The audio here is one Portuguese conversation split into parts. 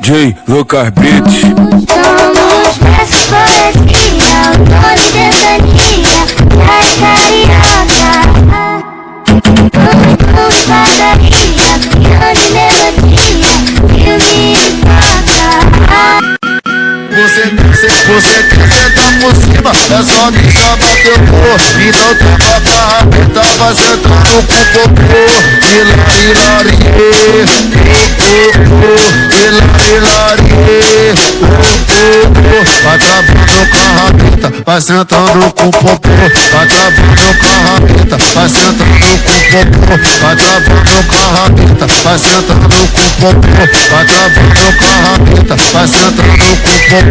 DJ Lucas Beats. Somos dessa poesia, o dono dessa linha, das carioca. Vamos padaria, grande melodia, filme de toca. Você quer sentar por cima, é só me chamar que eu vou. Então tava com a rabeta, vai sentando com o popô. Hilarilarie, hilarilarie, vai travando com a rabeta, vai sentando com o popô. Vai travando com a rabeta, vai sentando com o popô. Vai travando com a rabeta, vai sentando com o popô. Vai travando com a rabeta, vai sentando com o popô.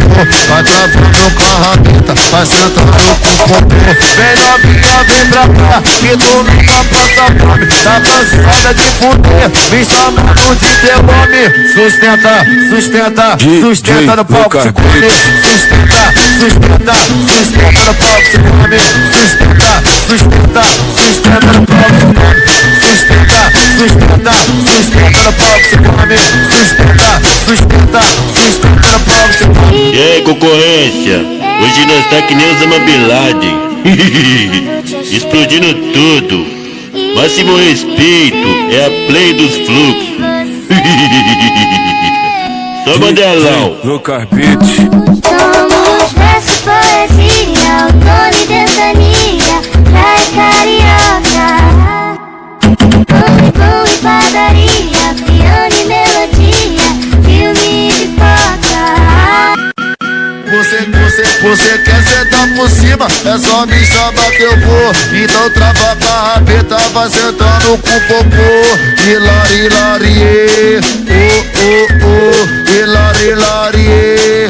Vai travando com a rabeta, vai sentando com o popô. Vem novinha, vem pra cá, que tu nunca passa fome. Tá cansada de fuder, me chamando de teu nome. Sustenta, sustenta, sustenta no palco, se come. Sustenta, sustenta, sustenta no palco, se come. Sustenta, sustenta, sustenta no palco, se come. Sustenta, sustenta, sustenta no palco, se come. Sustenta, sustenta, sustenta no palco, se come. E aí, concorrência, hoje nós tá que nem Osama Bin Laden. Explodindo tudo. Máximo respeito, é a play dos fluxos. Só Mandelão. Lucas Beats. Somos dessa poesia, o dono dessa linha, das carioca. Pão e padaria, piano e melodia, filme de toca. Você quer sentar por cima, é só me chamar que eu vou. Então trava com a rabeta, vai sentando com o popô. Hilarilarie, hilarilarie,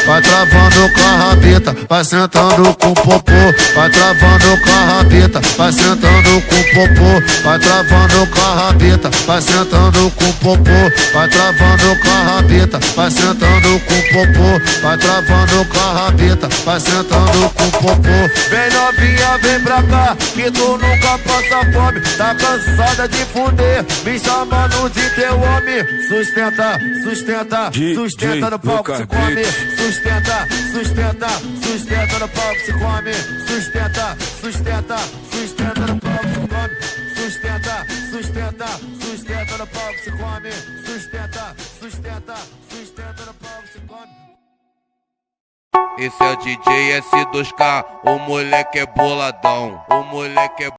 vai travando com a rabeta, vai sentando com o popô. Vai travando com a rabeta, vai sentando com o popô. Vai travando com a rabeta, vai sentando com o popô. Vai travando com a rabeta, vai sentando com o popô. Vai travando com a rabeta, vai sentando com o popô. Vem novinha, vem pra cá, que tu nunca passa fome. Tá cansada de fuder, me chamando de teu homem. Sustenta, sustenta, sustenta no palco, se come. Sustenta, sustenta, sustenta no palco, se come. Sustenta, sustenta, sustenta no palco, se come. Sustenta, sustenta, sustenta no palco, se come. Sustenta, sustenta, sustenta no palco, se come. Esse é o DJ S2K, o moleque é boladão, o moleque é